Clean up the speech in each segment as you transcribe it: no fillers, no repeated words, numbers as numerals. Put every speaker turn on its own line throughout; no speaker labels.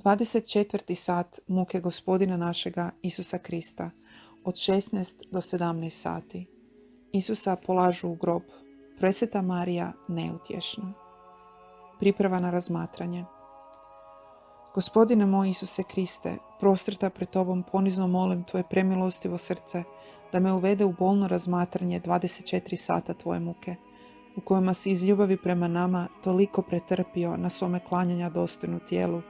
24. sat muke Gospodina našega Isusa Krista od 16 do 17 sati. Isusa polažu u grob. Presveta Marija neutješna. Priprava na razmatranje. Gospodine moj Isuse Kriste, prostrta pred Tobom ponizno molim Tvoje premilostivo srce da me uvede u bolno razmatranje 24 sata Tvoje muke, u kojima si iz ljubavi prema nama toliko pretrpio na svome klanjanja dostojnu tijelu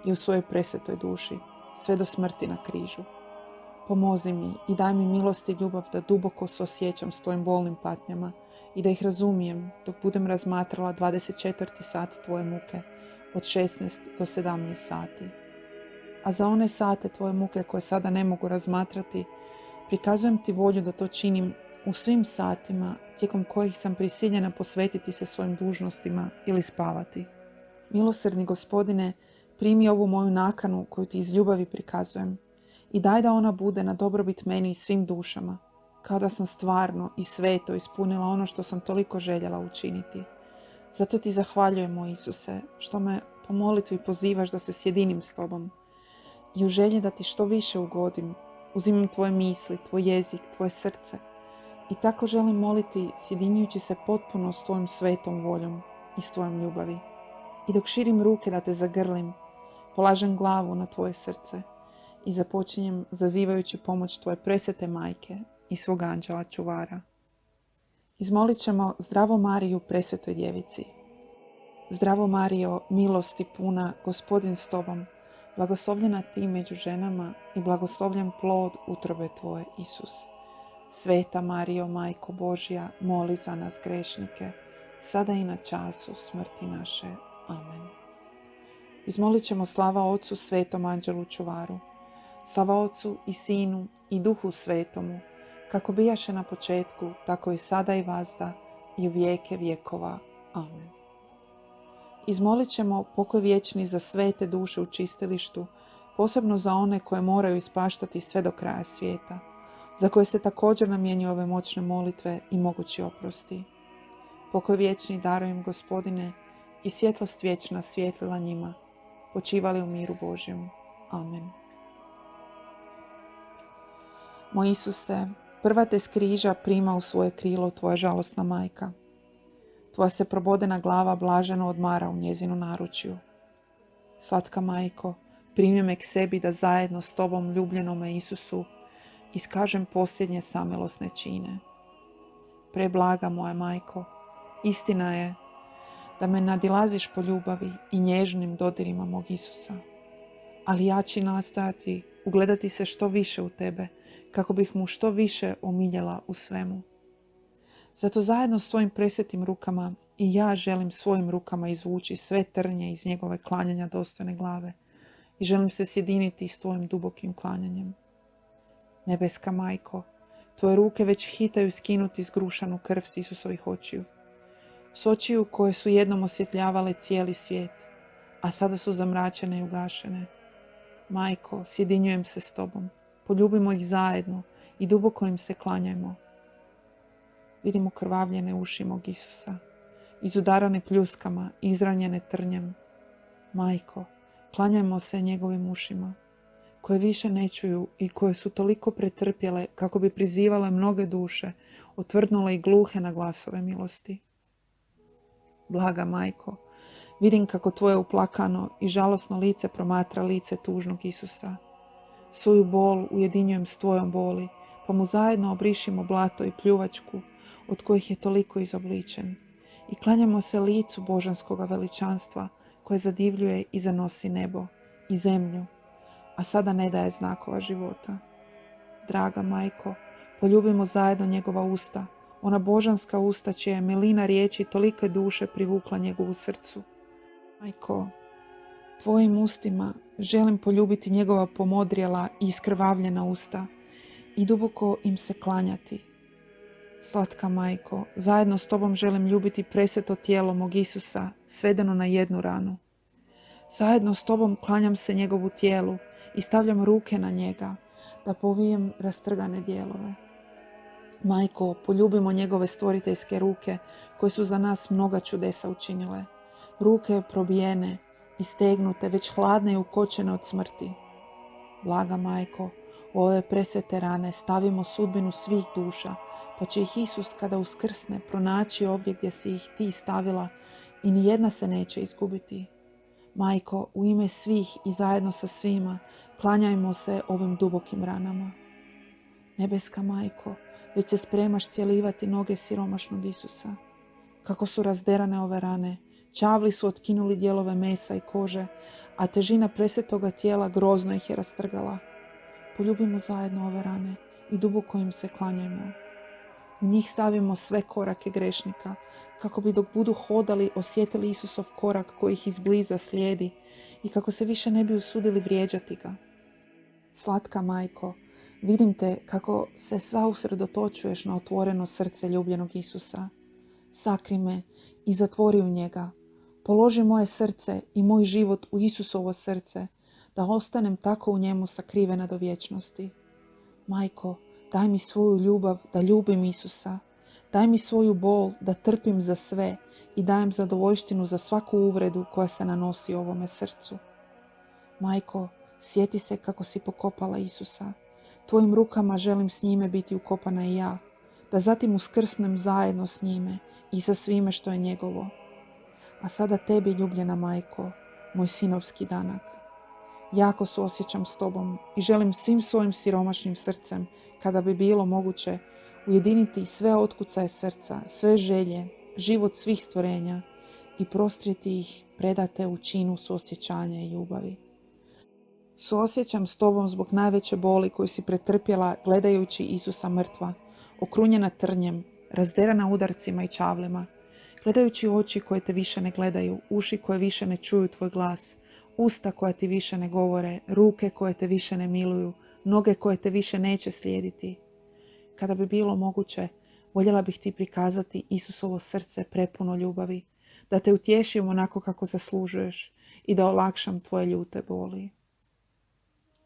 i u svojoj presvetoj duši, sve do smrti na križu. Pomozi mi i daj mi milost i ljubav da duboko suosjećam s Tvojim bolnim patnjama i da ih razumijem dok budem razmatrala 24. sat Tvoje muke od 16 do 17 sati. A za one sate Tvoje muke koje sada ne mogu razmatrati, prikazujem Ti volju da to činim u svim satima tijekom kojih sam prisiljena posvetiti se svojim dužnostima ili spavati. Milosrdni Gospodine, primi ovu moju nakanu koju Ti iz ljubavi prikazujem i daj da ona bude na dobrobit meni i svim dušama, kao da sam stvarno i sveto ispunila ono što sam toliko željela učiniti. Zato Ti zahvaljujem, moj Isuse, što me po molitvi pozivaš da se sjedinim s Tobom i u želji da Ti što više ugodim, uzimam Tvoje misli, Tvoj jezik, Tvoje srce i tako želim moliti sjedinjujući se potpuno s Tvojom svetom voljom i s Tvojom ljubavi. I dok širim ruke da Te zagrlim, polažem glavu na Tvoje srce i započinjem zazivajući pomoć Tvoje presvete majke i svog anđela čuvara. Izmolit ćemo Zdravo Mariju, presvetoj djevici. Zdravo Marijo, milosti puna, Gospodin s Tobom, blagoslovljena Ti među ženama i blagoslovljen plod utrobe Tvoje, Isus. Sveta Marijo, Majko Božja, moli za nas grešnike, sada i na času smrti naše. Amen. Izmolit ćemo slava Otcu svetom anđelu čuvaru, slava Otcu i Sinu i Duhu svetomu, kako bijaše na početku, tako i sada i vazda i u vijeke vjekova. Amen. Izmolit ćemo pokoj vječni za sve te duše u čistilištu, posebno za one koje moraju ispaštati sve do kraja svijeta, za koje se također namjenjuju ove moćne molitve i mogući oprosti. Pokoj vječni darujem, Gospodine, i svjetlost vječna svjetlila njima, počivali u miru Božjem. Amen. Moj Isuse, prva Te s križa prima u svoje krilo Tvoja žalosna majka. Tvoja se probodena glava blaženo odmara u njezinu naručju. Slatka majko, primi me k sebi da zajedno s Tobom, ljubljenome Isusu, iskažem posljednje samilosne čine. Preblaga moja majko, istina je da me nadilaziš po ljubavi i nježnim dodirima mog Isusa, ali ja ću nastojati ugledati se što više u Tebe, kako bih mu što više omiljela u svemu. Zato zajedno s svojim presvetim rukama i ja želim svojim rukama izvući sve trnje iz njegove klanjanja dostojne glave i želim se sjediniti s Tvojim dubokim klanjanjem. Nebeska majko, Tvoje ruke već hitaju skinuti zgrušanu krv s Isusovih očiju. S očiju koje su jednom osvjetljavale cijeli svijet, a sada su zamračene i ugašene. Majko, sjedinjujem se s Tobom, poljubimo ih zajedno i duboko im se klanjajmo. Vidimo krvavljene uši mog Isusa, izudarane pljuskama, izranjene trnjem. Majko, klanjajmo se njegovim ušima, koje više ne čuju i koje su toliko pretrpjele kako bi prizivale mnoge duše, otvrdnule i gluhe na glasove milosti. Blaga majko, vidim kako Tvoje uplakano i žalosno lice promatra lice tužnog Isusa. Svoju bol ujedinjujem s Tvojom boli, pa mu zajedno obrišimo blato i pljuvačku, od kojih je toliko izobličen, i klanjamo se licu božanskoga veličanstva, koje zadivljuje i zanosi nebo i zemlju, a sada ne daje znakova života. Draga majko, poljubimo zajedno njegova usta, ona božanska usta čija je milina riječi tolike duše privukla njegovu srcu. Majko, Tvojim ustima želim poljubiti njegova pomodrijela i iskrvavljena usta i duboko im se klanjati. Slatka majko, zajedno s Tobom želim ljubiti presveto tijelo mog Isusa, svedeno na jednu ranu. Zajedno s Tobom klanjam se njegovu tijelu i stavljam ruke na njega, da povijem rastrgane dijelove. Majko, poljubimo njegove stvoriteljske ruke, koje su za nas mnoga čudesa učinile. Ruke probijene istegnute, već hladne i ukočene od smrti. Blaga majko, u ove presvete rane stavimo sudbinu svih duša, pa će ih Isus kada uskrsne pronaći ovdje gdje si ih ti stavila i nijedna se neće izgubiti. Majko, u ime svih i zajedno sa svima, klanjajmo se ovim dubokim ranama. Nebeska majko, već se spremaš cjelivati noge siromašnog Isusa. Kako su razderane ove rane, čavli su otkinuli dijelove mesa i kože, a težina presvetoga tijela grozno ih je rastrgala. Poljubimo zajedno ove rane i duboko im se klanjajmo. U njih stavimo sve korake grešnika, kako bi dok budu hodali osjetili Isusov korak koji ih izbliza slijedi i kako se više ne bi usudili vrijeđati ga. Slatka majko, vidim te kako se sva usredotočuješ na otvoreno srce ljubljenog Isusa. Sakri me i zatvori u njega. Položi moje srce i moj život u Isusovo srce, da ostanem tako u njemu sakrivena do vječnosti. Majko, daj mi svoju ljubav da ljubim Isusa. Daj mi svoju bol da trpim za sve i dajem zadovoljštinu za svaku uvredu koja se nanosi ovome srcu. Majko, sjeti se kako si pokopala Isusa. Tvojim rukama želim s njime biti ukopana i ja, da zatim uskrsnem zajedno s njime i sa svime što je njegovo. A sada tebi, ljubljena majko, moj sinovski danak. Jako suosjećam s tobom i želim svim svojim siromašnim srcem, kada bi bilo moguće, ujediniti sve otkucaje srca, sve želje, život svih stvorenja i prostrijeti ih predate u činu suosjećanja i ljubavi. Suosjećam s tobom zbog najveće boli koju si pretrpjela gledajući Isusa mrtva, okrunjena trnjem, razderana udarcima i čavlima, gledajući oči koje te više ne gledaju, uši koje više ne čuju tvoj glas, usta koja ti više ne govore, ruke koje te više ne miluju, noge koje te više neće slijediti. Kada bi bilo moguće, voljela bih ti prikazati Isusovo srce prepuno ljubavi, da te utješim onako kako zaslužuješ i da olakšam tvoje ljute boli.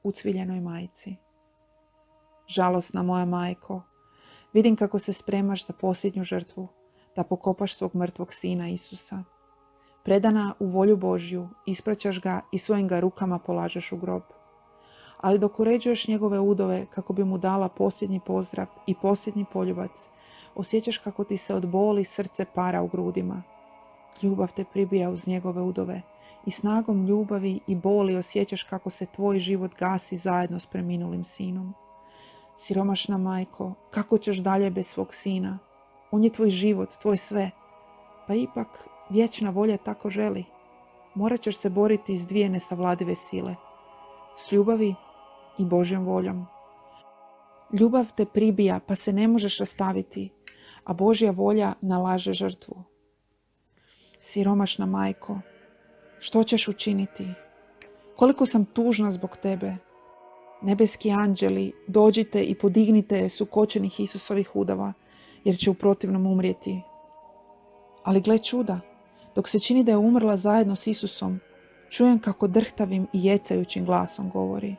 Ucviljenoj majci. Žalosna moja majko, vidim kako se spremaš za posljednju žrtvu, da pokopaš svog mrtvog sina Isusa. Predana u volju Božju, ispraćaš ga i svojim ga rukama polažeš u grob. Ali dok uređuješ njegove udove kako bi mu dala posljednji pozdrav i posljednji poljubac, osjećaš kako ti se od boli srce para u grudima. Ljubav te pribija uz njegove udove i snagom ljubavi i boli osjećaš kako se tvoj život gasi zajedno s preminulim sinom. Siromašna majko, kako ćeš dalje bez svog sina? On je tvoj život, tvoj sve. Pa ipak vječna volja tako želi. Morat ćeš se boriti s dvije nesavladive sile. S ljubavi i Božjom voljom. Ljubav te pribija pa se ne možeš rastaviti, a Božja volja nalaže žrtvu. Siromašna majko, što ćeš učiniti? Koliko sam tužna zbog tebe. Nebeski anđeli, dođite i podignite je s ukočenih Isusovih udova, jer će u protivnom umrijeti. Ali gle čuda, dok se čini da je umrla zajedno s Isusom, čujem kako drhtavim i jecajućim glasom govori.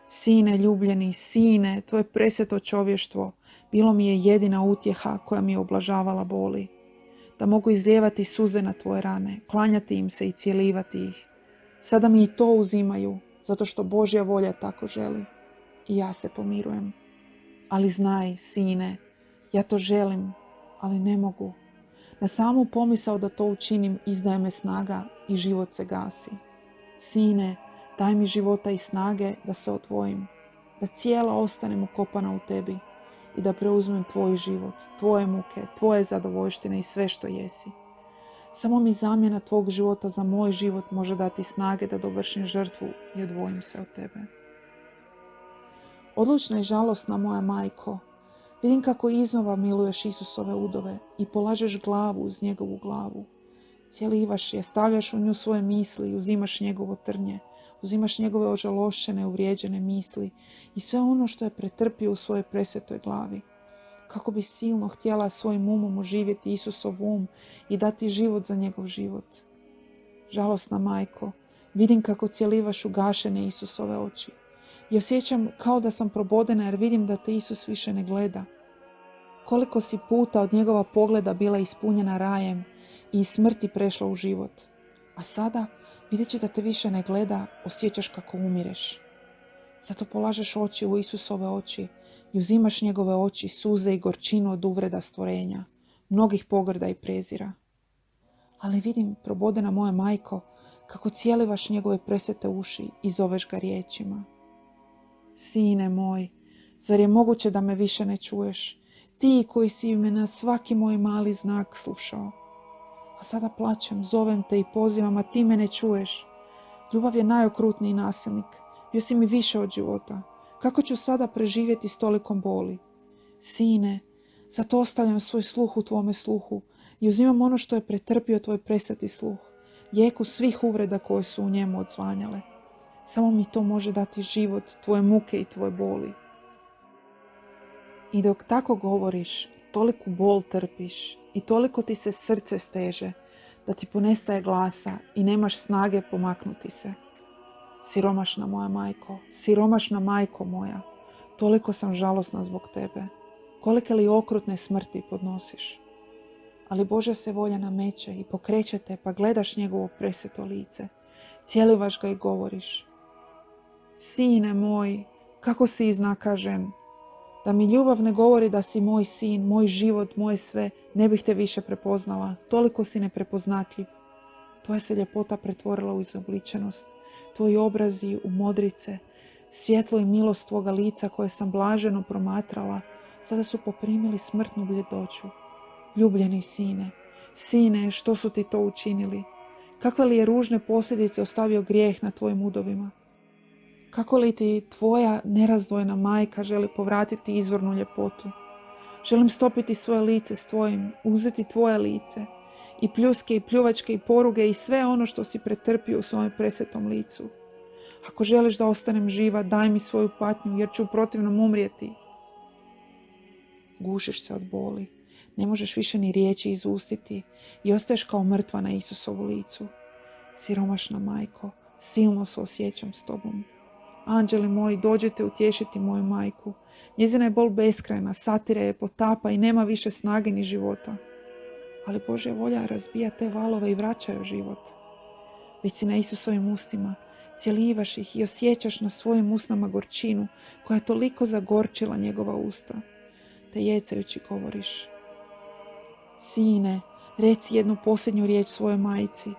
Sine ljubljeni, sine, tvoje presveto čovještvo, bilo mi je jedina utjeha koja mi je oblažavala boli. Da mogu izlijevati suze na tvoje rane, klanjati im se i cijelivati ih. Sada mi i to uzimaju, zato što Božja volja tako želi. I ja se pomirujem. Ali znaj, sine, ja to želim, ali ne mogu. Na samu pomisao da to učinim izdaje me snaga i život se gasi. Sine, daj mi života i snage da se odvojim, da cijela ostanem ukopana u tebi i da preuzmem tvoj život, tvoje muke, tvoje zadovoljštine i sve što jesi. Samo mi zamjena tvog života za moj život može dati snage da dovršim žrtvu i odvojim se od tebe. Odlučna i žalosna moja majko, vidim kako iznova miluješ Isusove udove i polažeš glavu uz njegovu glavu. Cijelivaš je, stavljaš u nju svoje misli i uzimaš njegovo trnje, uzimaš njegove ožalošćene, uvrijeđene misli i sve ono što je pretrpio u svojoj presvetoj glavi. Kako bi silno htjela svojim umom oživjeti Isusov um i dati život za njegov život. Žalosna majko, vidim kako cijelivaš ugašene Isusove oči i osjećam kao da sam probodena jer vidim da te Isus više ne gleda. Koliko si puta od njegova pogleda bila ispunjena rajem i iz smrti prešla u život. A sada Videći da te više ne gleda, osjećaš kako umireš. Zato polažeš oči u Isusove oči i uzimaš njegove oči, suze i gorčinu od uvreda stvorenja, mnogih pogrda i prezira. Ali vidim, probodena moja majko, kako cijelivaš njegove presete uši i zoveš ga riječima. Sine moj, zar je moguće da me više ne čuješ? Ti koji si me na svaki moj mali znak slušao. A sada plačem, zovem te i pozivam, a ti me ne čuješ. Ljubav je najokrutniji nasilnik. Bio si mi više od života. Kako ću sada preživjeti s tolikom boli? Sine, zato ostavljam svoj sluh u tvome sluhu i uzimam ono što je pretrpio tvoj presveti sluh, jeku svih uvreda koje su u njemu odzvanjale. Samo mi to može dati život, tvoje muke i tvoje boli. I dok tako govoriš, toliku bol trpiš i toliko ti se srce steže da ti ponestaje glasa i nemaš snage pomaknuti se. Siromašna moja majko, siromašna majko moja, toliko sam žalosna zbog tebe. Kolike li okrutne smrti podnosiš? Ali Božja se volja nameće i pokreće te, pa gledaš njegovo preseto lice. Cijelivaš ga i govoriš. Sine moj, kako si iznakažen. Da mi ljubav ne govori da si moj sin, moj život, moje sve, ne bih te više prepoznala. Toliko si neprepoznatljiv. Tvoja se ljepota pretvorila u izobličenost. Tvoji obrazi u modrice, svjetlo i milost tvoga lica koje sam blaženo promatrala, sada su poprimili smrtnu bljedoću. Ljubljeni sine, sine, što su ti to učinili? Kakve li je ružne posljedice ostavio grijeh na tvojim udovima? Kako li ti tvoja nerazdvojna majka želi povratiti izvornu ljepotu? Želim stopiti svoje lice s tvojim, uzeti tvoje lice, i pljuske i pljuvačke i poruge i sve ono što si pretrpio u svojem presvetom licu. Ako želiš da ostanem živa, daj mi svoju patnju, jer ću u protivnom umrijeti. Gušiš se od boli, ne možeš više ni riječi izustiti i ostaješ kao mrtva na Isusovu licu. Siromašna majko, silno se osjećam s tobom. Anđeli moji, dođite utješiti moju majku. Njezina je bol beskrajna, satire je, potapa i nema više snage ni života. Ali Božja volja razbija te valove i vraća joj život. Već si na Isusovim ustima, cjelivaš ih i osjećaš na svojim usnama gorčinu koja je toliko zagorčila njegova usta. Te jecajući govoriš. Sine, reci jednu posljednju riječ svojoj majci.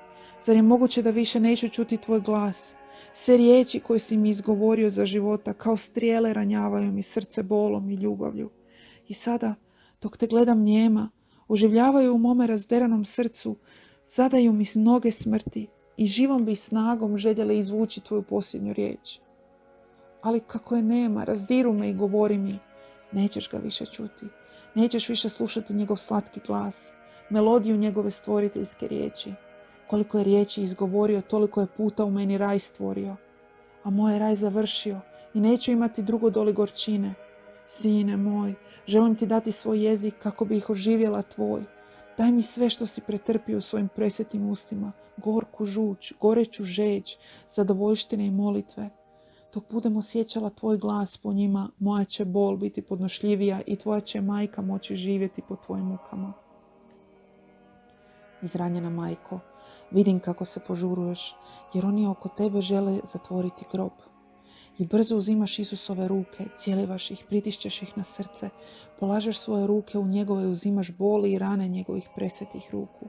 Zar je moguće da više neću čuti tvoj glas? Sve riječi koje si mi izgovorio za života kao strijele ranjavaju mi srce bolom i ljubavlju. I sada, dok te gledam njema, oživljavaju u mome razderanom srcu, zadaju mi mnoge smrti i živom bi snagom željele izvući tvoju posljednju riječ. Ali kako je nema, razdiru me i govori mi, nećeš ga više čuti, nećeš više slušati njegov slatki glas, melodiju njegove stvoriteljske riječi. Koliko je riječi izgovorio, toliko je puta u meni raj stvorio. A moj je raj završio i neću imati drugo doli gorčine. Sine moj, želim ti dati svoj jezik kako bi ih oživjela tvoj. Daj mi sve što si pretrpio u svojim presvetim ustima, gorku žuč, goreću žeđ, zadovoljštine i molitve. Dok budem osjećala tvoj glas po njima, moja će bol biti podnošljivija i tvoja će majka moći živjeti po tvojim mukama. Izranjena majko, vidim kako se požuruješ, jer oni oko tebe žele zatvoriti grob. I brzo uzimaš Isusove ruke, cijelivaš ih, pritišćeš ih na srce, polažeš svoje ruke u njegove i uzimaš boli i rane njegovih presvetih ruku.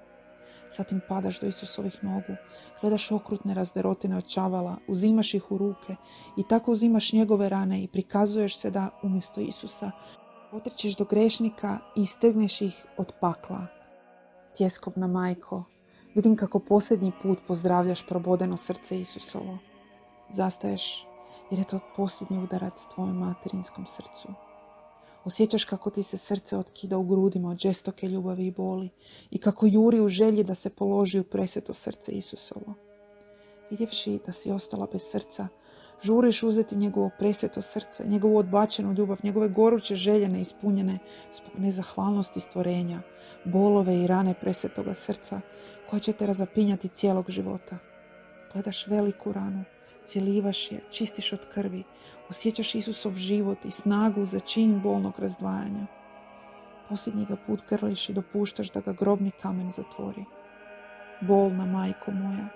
Zatim padaš do Isusovih nogu, gledaš okrutne razderotine od čavala, uzimaš ih u ruke i tako uzimaš njegove rane i prikazuješ se da umjesto Isusa potrčiš do grešnika i istrgneš ih od pakla. Tjeskobna majko, vidim kako posljednji put pozdravljaš probodeno srce Isusovo. Zastaješ jer je to posljednji udarac tvojem materinskom srcu. Osjećaš kako ti se srce otkida u grudima od žestoke ljubavi i boli i kako juri u želji da se položi u presveto srce Isusovo. Vidjevši da si ostala bez srca, žuriš uzeti njegovo presveto srce, njegovu odbačenu ljubav, njegove goruće želje neispunjene zbog nezahvalnosti stvorenja, bolove i rane presvetoga srca koja će te razapinjati cijelog života. Gledaš veliku ranu, cijelivaš je, čistiš od krvi, osjećaš Isusov život i snagu za čin bolnog razdvajanja. Posljednji ga put grliš i dopuštaš da ga grobni kamen zatvori. Bolna majko moja,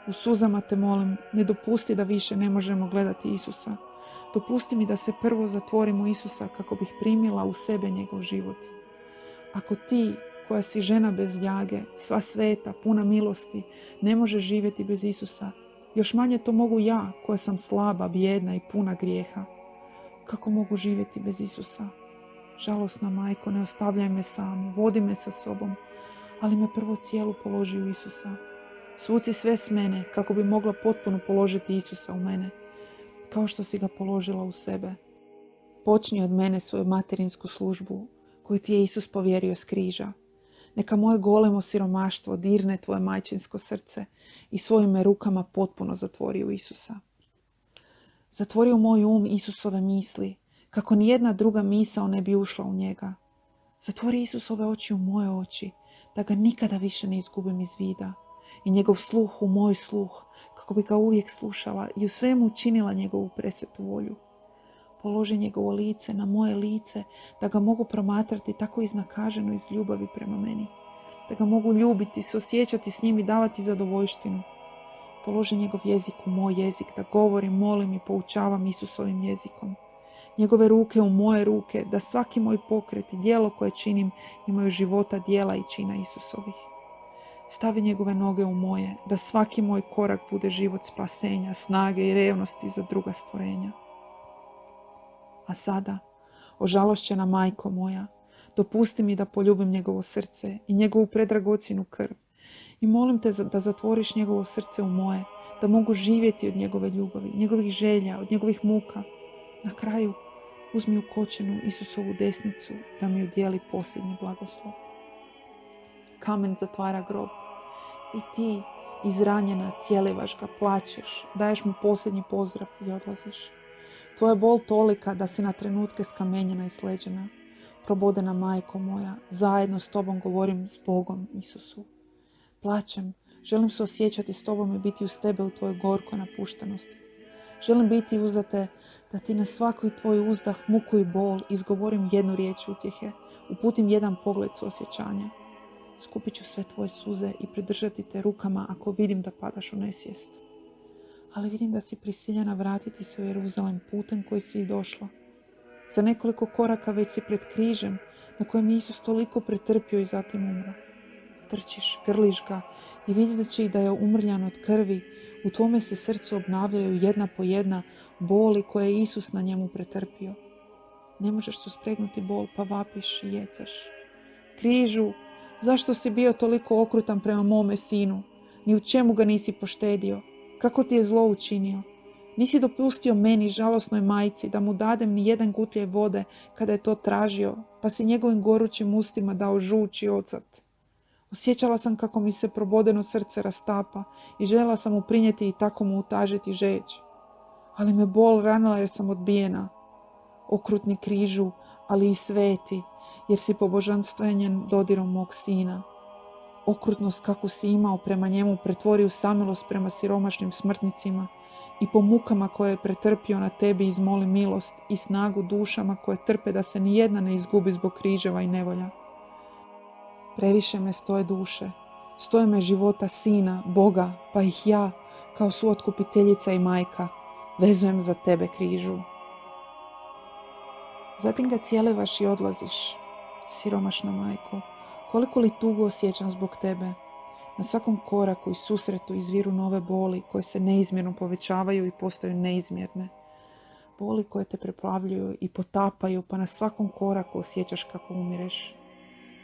U suzama te molim, ne dopusti da više ne možemo gledati Isusa. Dopusti mi da se prvo zatvorim u Isusa kako bih primila u sebe njegov život. Ako ti, koja si žena bez ljage, sva sveta, puna milosti, ne može živjeti bez Isusa, još manje to mogu ja, koja sam slaba, bijedna i puna grijeha. Kako mogu živjeti bez Isusa? Žalosna majko, ne ostavljaj me samu, vodi me sa sobom, ali me prvo cijelu položi u Isusa. Svuci sve s mene kako bi mogla potpuno položiti Isusa u mene, kao što si ga položila u sebe. Počni od mene svoju materinsku službu koju ti je Isus povjerio s križa. Neka moje golemo siromaštvo dirne tvoje majčinsko srce i svojim me rukama potpuno zatvori u Isusa. Zatvori u moj Isusove misli, kako nijedna druga misao ne bi ušla u njega. Zatvori Isusove oči u moje oči, da ga nikada više ne izgubim iz vida, i njegov sluh u moj sluh, kako bi ga uvijek slušala i u svemu učinila njegovu presvetu volju. Položi njegovo lice na moje lice, da ga mogu promatrati tako iznakaženo iz ljubavi prema meni, da ga mogu ljubiti, suosjećati s njim i davati zadovoljštinu. Položi njegov jezik u moj jezik, da govorim, molim i poučavam Isusovim jezikom. Njegove ruke u moje ruke, da svaki moj pokret i djelo koje činim imaju života, djela i čina Isusovih. Stavi njegove noge u moje, da svaki moj korak bude život spasenja, snage i revnosti za druga stvorenja. A sada, ožalošćena majko moja, dopusti mi da poljubim njegovo srce i njegovu predragocjenu krv. I molim te da zatvoriš njegovo srce u moje, da mogu živjeti od njegove ljubavi, njegovih želja, od njegovih muka. Na kraju, uzmi ukočenu Isusovu desnicu da mi udijeli posljednji blagoslov. Kamen zatvara grob. I ti, izranjena, cijelivaš ga, plačeš, daješ mu posljednji pozdrav i odlaziš. Tvoja bol tolika da si na trenutke skamenjena i sleđena. Probodena majko moja, zajedno s tobom govorim s Bogom Isusu. Plačem, želim se osjećati s tobom i biti uz tebe u tvojoj gorkoj napuštenosti. Želim biti uza te, da ti na svakoj tvoj uzdah, muku i bol izgovorim jednu riječ utjehe, uputim jedan pogled suosjećanja. Skupit ću sve tvoje suze i pridržati te rukama ako vidim da padaš u nesvijest. Ali vidim da si prisiljena vratiti se u Jeruzalem putem koji si i došla. Za nekoliko koraka već si pred križem na kojem je Isus toliko pretrpio i zatim umro. Trčiš, grliš ga i vidjeći da je umrljan od krvi, u tvome se srcu obnavljaju jedna po jedna boli koje je Isus na njemu pretrpio. Ne možeš suspregnuti bol pa vapiš i jecaš. Križu, zašto si bio toliko okrutan prema mome sinu? Ni u čemu ga nisi poštedio. Kako ti je zlo učinio? Nisi dopustio meni, žalosnoj majci, da mu dadem ni jedan gutljaj vode kada je to tražio, pa si njegovim gorućim ustima dao žuč i ocat. Osjećala sam kako mi se probodeno srce rastapa i željela sam mu prinijeti i tako mu utažiti žeđ. Ali me bol ranila jer sam odbijena. Okrutni križu, ali i sveti, jer si pobožanstvenjen dodirom mog sina. Okrutnost kakvu si imao prema njemu pretvori u samilost prema siromašnim smrtnicima i po mukama koje je pretrpio na tebi izmoli milost i snagu dušama koje trpe da se nijedna ne izgubi zbog križeva i nevolja. Previše me stoje duše, stoje me života sina, Boga, pa ih ja, kao suotkupiteljica i majka, vezujem za tebe križu. Zatim ga cijelivaš i odlaziš, siromašna majko, koliko li tugu osjećam zbog tebe. Na svakom koraku i susretu izviru nove boli koje se neizmjerno povećavaju i postaju neizmjerne. Boli koje te preplavljuju i potapaju, pa na svakom koraku osjećaš kako umireš.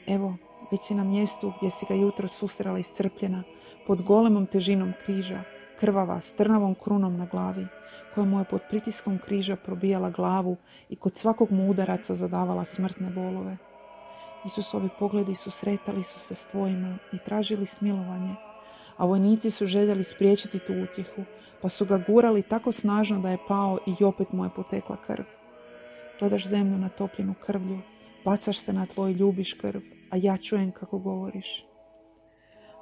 Evo, već si na mjestu gdje si ga jutro susrela iscrpljena, pod golemom težinom križa, krvava, s trnavom krunom na glavi, koja mu je pod pritiskom križa probijala glavu i kod svakog mu udaraca zadavala smrtne bolove. Isusovi pogledi susretali su se s tvojima i tražili smilovanje, a vojnici su željeli spriječiti tu utjehu, pa su ga gurali tako snažno da je pao i opet mu je potekla krv. Gledaš zemlju natopljenu krvlju, bacaš se na tlo i ljubiš krv, a ja čujem kako govoriš.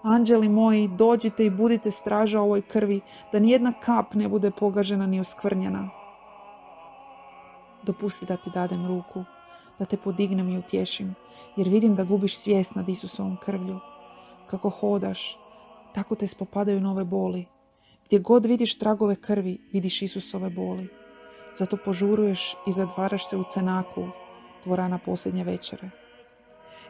Anđeli moji, dođite i budite straža ovoj krvi, da nijedna kap ne bude pogažena ni oskvrnjena. Dopusti da ti dadem ruku, da te podignem i utješim, jer vidim da gubiš svijest nad Isusovom krvlju. Kako hodaš, tako te spopadaju nove boli. Gdje god vidiš tragove krvi, vidiš Isusove boli. Zato požuruješ i zatvaraš se u cenaku, dvorana posljednje večere.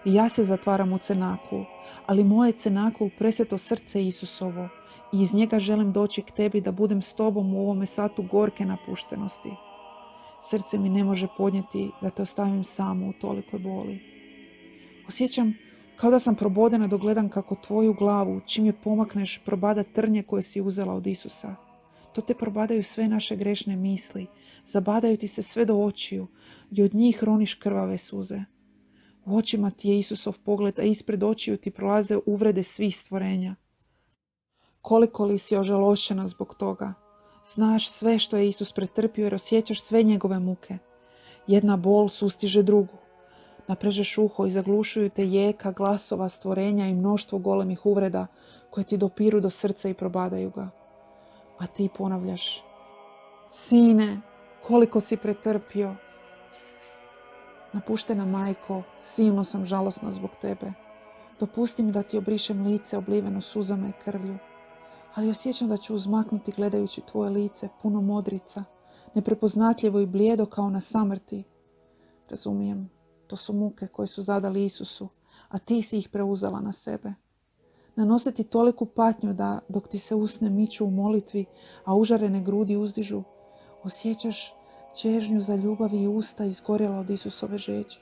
I ja se zatvaram u cenaku, ali moje cenaku presveto srce Isusovo i iz njega želim doći k tebi da budem s tobom u ovome satu gorke napuštenosti. Srce mi ne može podnijeti da te ostavim samu u tolikoj boli. Osjećam kao da sam probodena dok gledam kako tvoju glavu, čim je pomakneš, probada trnje koje si uzela od Isusa. To te probadaju sve naše grešne misli, zabadaju ti se sve do očiju i od njih roniš krvave suze. U očima ti je Isusov pogled, a ispred očiju ti prolaze uvrede svih stvorenja. Koliko li si ožalošćena zbog toga? Znaš sve što je Isus pretrpio jer osjećaš sve njegove muke. Jedna bol sustiže drugu. Naprežeš uho i zaglušuju te jeka glasova stvorenja i mnoštvo golemih uvreda koje ti dopiru do srca i probadaju ga. A ti ponavljaš: Sine, koliko si pretrpio. Napuštena majko, silno sam žalosna zbog tebe. Dopusti mi da ti obrišem lice obliveno suzama i krvlju. Ali osjećam da ću uzmaknuti gledajući tvoje lice, puno modrica, neprepoznatljivo i blijedo kao na samrti. Razumijem, to su muke koje su zadali Isusu, a ti si ih preuzela na sebe. Nanose ti toliku patnju da, dok ti se usne miču u molitvi, a užarene grudi uzdižu, osjećaš čežnju za ljubavi i usta izgorjela od Isusove žeđi.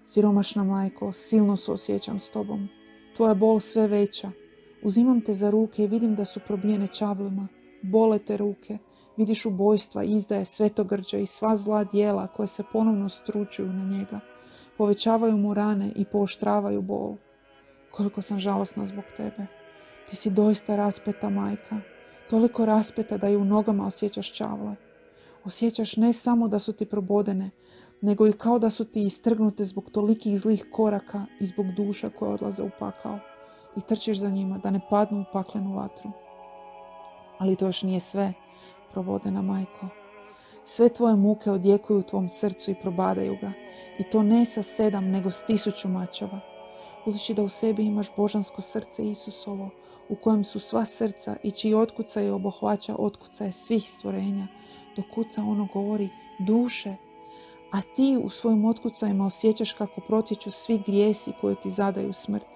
Siromašna majko, silno suosjećam s tobom. Tvoja bol sve veća. Uzimam te za ruke i vidim da su probijene čavlima. Bole te ruke. Vidiš ubojstva, izdaje, svetogrđa i sva zla djela koje se ponovno stručuju na njega. Povećavaju mu rane i pooštravaju bol. Koliko sam žalosna zbog tebe. Ti si doista raspeta majka. Toliko raspeta da i u nogama osjećaš čavle. Osjećaš ne samo da su ti probodene, nego i kao da su ti istrgnute zbog tolikih zlih koraka i zbog duša koje odlaze u pakao. I trčiš za njima da ne padnu u paklenu vatru. Ali to još nije sve, probodena majko. Sve tvoje muke odjekuju u tvom srcu i probadaju ga. I to ne sa 7, nego s 1000 mačeva. Budući da u sebi imaš božansko srce Isusovo, u kojem su sva srca i čiji otkucaj obuhvaća otkucaje svih stvorenja, dok kuca ono govori duše, a ti u svojim otkucajima osjećaš kako protječu svi grijesi koje ti zadaju smrt.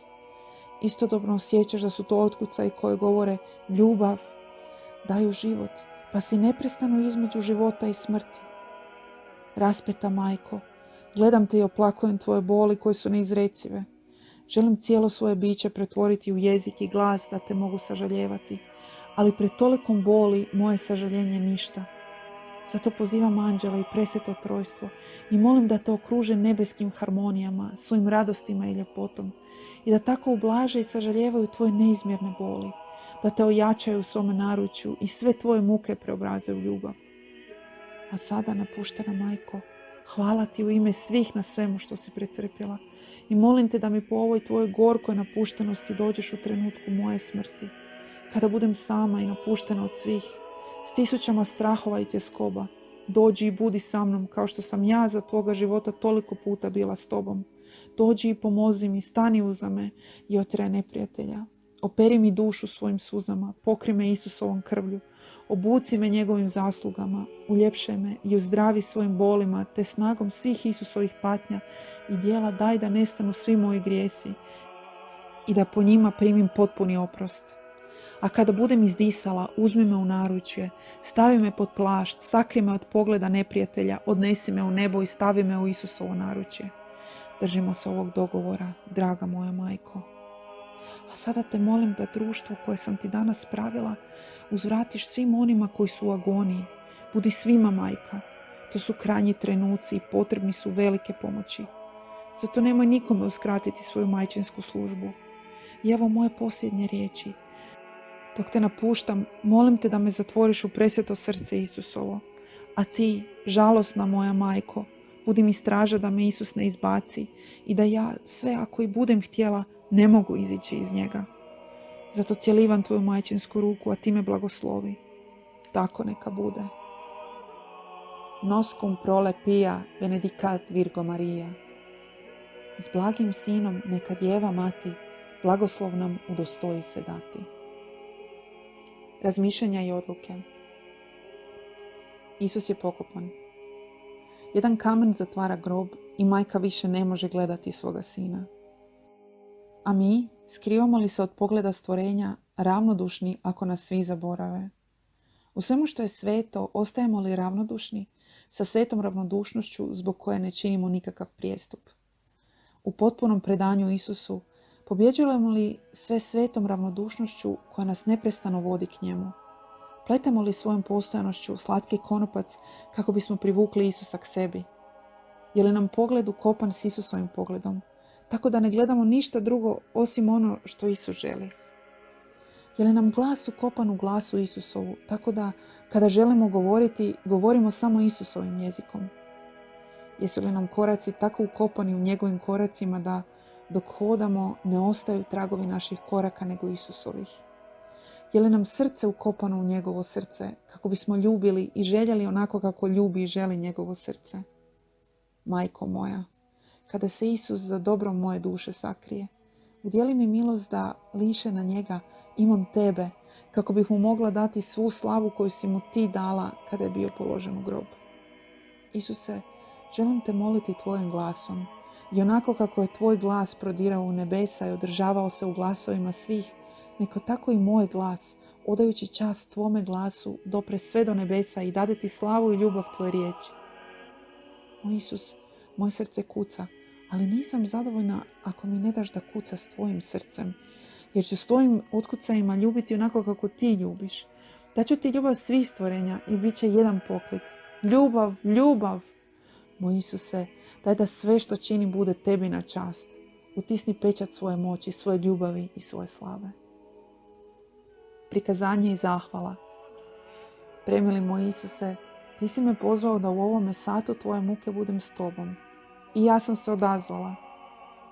Istodobno osjećaš da su to otkucaji koje govore ljubav, daju život, pa si neprestano između života i smrti. Raspeta majko, gledam te i oplakujem tvoje boli koje su neizrecive. Želim cijelo svoje biće pretvoriti u jezik i glas da te mogu sažaljevati, ali pred tolikom boli moje sažaljenje ništa. Zato pozivam anđela i presveto trojstvo i molim da te okruže nebeskim harmonijama, svojim radostima i ljepotom i da tako ublaže i sažaljevaju tvoje neizmjerne boli, da te ojačaju u svome naručju i sve tvoje muke preobraze u ljubav. A sada, napuštena majko, hvala ti u ime svih na svemu što si pretrpjela i molim te da mi po ovoj tvojoj gorkoj napuštenosti dođeš u trenutku moje smrti, kada budem sama i napuštena od svih, s 1000 strahova i tjeskoba. Dođi i budi sa mnom kao što sam ja za tvoga života toliko puta bila s tobom. Dođi i pomozi mi, stani uza me i otraj neprijatelja. Operi mi dušu svojim suzama, pokri me Isusovom krvlju, obuci me njegovim zaslugama, uljepšaj me i uzdravi svojim bolima, te snagom svih Isusovih patnja i djela daj da nestanu svi moji grijesi i da po njima primim potpuni oprost. A kada budem izdisala, uzmi me u naručje, stavi me pod plašt, sakri me od pogleda neprijatelja, odnesi me u nebo i stavi me u Isusovo naručje. Držimo se ovog dogovora, draga moja majko. A sada te molim da društvo koje sam ti danas pravila uzvratiš svim onima koji su u agoniji. Budi svima majka. To su krajnji trenuci i potrebni su velike pomoći. Zato nemoj nikome uskratiti svoju majčinsku službu. I evo moje posljednje riječi. Dok te napuštam, molim te da me zatvoriš u presveto srce Isusovo. A ti, žalosna moja majko, budi mi straža da me Isus ne izbaci i da ja, sve ako i budem htjela, ne mogu izići iz njega. Zato cjelivam tvoju majčinsku ruku, a ti me blagoslovi. Tako neka bude. Noscum prole pia benedicat Virgo Maria. S blagim sinom neka Djeva Mati blagoslov nam udostoji se dati. Razmišljanja i odluke. Isus je pokopan. Jedan kamen zatvara grob i majka više ne može gledati svoga sina. A mi, skrivamo li se od pogleda stvorenja, ravnodušni ako nas svi zaborave? U svemu što je sveto, ostajemo li ravnodušni, sa svetom ravnodušnošću zbog koje ne činimo nikakav prijestup? U potpunom predanju Isusu, pobjeđujemo li sve svetom ravnodušnošću koja nas neprestano vodi k njemu? Pletemo li svojom postojanošću slatki konopac kako bismo privukli Isusa k sebi? Je li nam pogled ukopan s Isusovim pogledom, tako da ne gledamo ništa drugo osim ono što Isus želi? Je li nam glas ukopan u glasu Isusovu, tako da kada želimo govoriti, govorimo samo Isusovim jezikom? Jesu li nam koraci tako ukopani u njegovim koracima da dok hodamo ne ostaju tragovi naših koraka nego Isusovih? Je li nam srce ukopano u njegovo srce kako bismo ljubili i željeli onako kako ljubi i želi njegovo srce? Majko moja, kada se Isus za dobro moje duše sakrije, udjeli mi milost da liše na njega imam tebe, kako bih mu mogla dati svu slavu koju si mu ti dala kada je bio položen u grob. Isuse, želim te moliti tvojim glasom i onako kako je tvoj glas prodirao u nebesa i održavao se u glasovima svih, neka tako i moj glas, odajući čast tvome glasu, dopre sve do nebesa i dade ti slavu i ljubav tvoje riječi. O Isus, moje srce kuca, ali nisam zadovoljna ako mi ne daš da kuca s tvojim srcem, jer ću s tvojim otkucajima ljubiti onako kako ti ljubiš. Daću ti ljubav svih stvorenja i bit će jedan poklik. Ljubav, ljubav! Moj Isuse, daj da sve što čini bude tebi na čast. Utisni pečat svoje moći, svoje ljubavi i svoje slave. Prikazanje i zahvala. Premili moj Isuse, ti si me pozvao da u ovome satu tvoje muke budem s tobom. I ja sam se odazvala.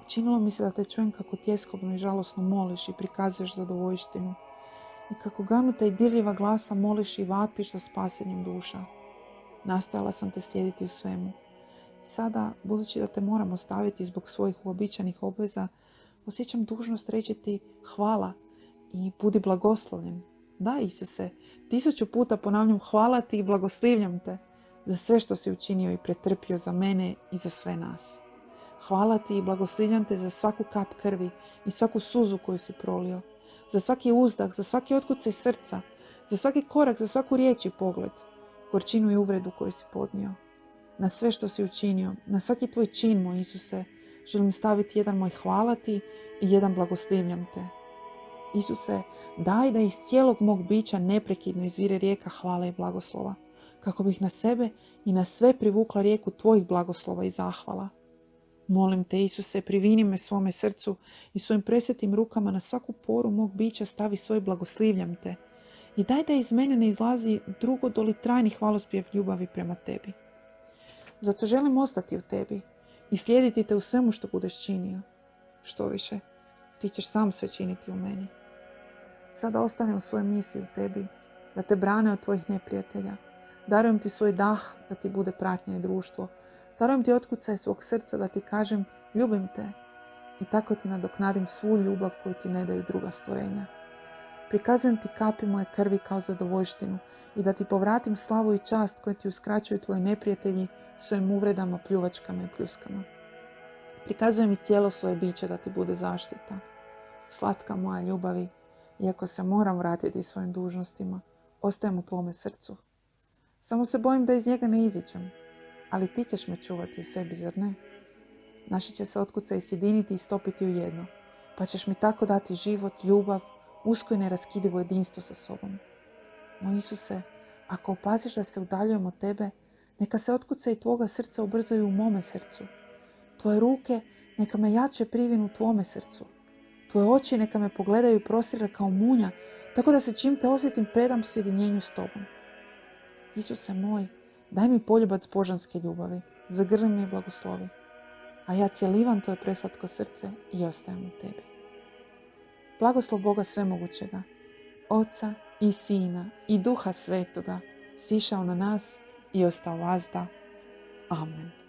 Činilo mi se da te čujem kako tjeskobno i žalosno moliš i prikazuješ zadovoljštinu. I kako ganuta i dirljiva glasa moliš i vapiš za spasenjem duša. Nastojala sam te slijediti u svemu. I sada, budući da te moram ostaviti zbog svojih uobičajenih obveza, osjećam dužnost reći ti hvala i budi blagoslovljen. Da, Isuse, 1000 puta ponavljam hvala ti i blagoslivljam te za sve što si učinio i pretrpio za mene i za sve nas. Hvala ti i blagoslivljam te za svaku kap krvi i svaku suzu koju si prolio, za svaki uzdah, za svaki otkucaj srca, za svaki korak, za svaku riječ i pogled, gorčinu i uvredu koju si podnio. Na sve što si učinio, na svaki tvoj čin, moj Isuse, želim staviti jedan moj hvala ti i jedan blagoslivljam te. Isuse, daj da iz cijelog mog bića neprekidno izvire rijeka hvala i blagoslova, kako bih na sebe i na sve privukla rijeku tvojih blagoslova i zahvala. Molim te, Isuse, privini me svome srcu i svojim presvetim rukama na svaku poru mog bića stavi svoj blagoslivljam te i daj da iz mene ne izlazi drugo doli trajni hvalospjev ljubavi prema tebi. Zato želim ostati u tebi i slijediti te u svemu što budeš činio. Što više, ti ćeš sam sve činiti u meni. Sada ostavljam svoje misli u tebi, da te brane od tvojih neprijatelja. Darujem ti svoj dah da ti bude pratnja i društvo. Darujem ti otkucaj svog srca da ti kažem ljubim te i tako ti nadoknadim svu ljubav koju ti ne daju druga stvorenja. Prikazujem ti kapi moje krvi kao zadovoljštinu i da ti povratim slavu i čast koje ti uskraćuju tvoji neprijatelji svojim uvredama, pljuvačkama i pljuskama. Prikazujem i cijelo svoje biće da ti bude zaštita. Slatka moja ljubavi, iako se moram vratiti svojim dužnostima, ostajem u tvome srcu. Samo se bojim da iz njega ne iziđem, ali ti ćeš me čuvati u sebi, zar ne? Naši će se otkucaj sjediniti i stopiti u jedno, pa ćeš mi tako dati život, ljubav, usko i neraskidivo jedinstvo sa sobom. Moj Isuse, ako opaziš da se udaljujem od tebe, neka se otkucaj tvoga srca ubrzaju u mome srcu. Tvoje ruke neka me jače privinu tvome srcu. Tvoje oči neka me pogledaju i prostire kao munja, tako da se čim te osjetim predam sjedinjenju s tobom. Isuse moj, daj mi poljubac božanske ljubavi, zagrli me i blagoslovi, a ja cjelivam tvoje preslatko srce i ostajem u tebi. Blagoslov Boga svemogućega, Oca i Sina i Duha Svetoga, sišao na nas i ostao vazda. Amen.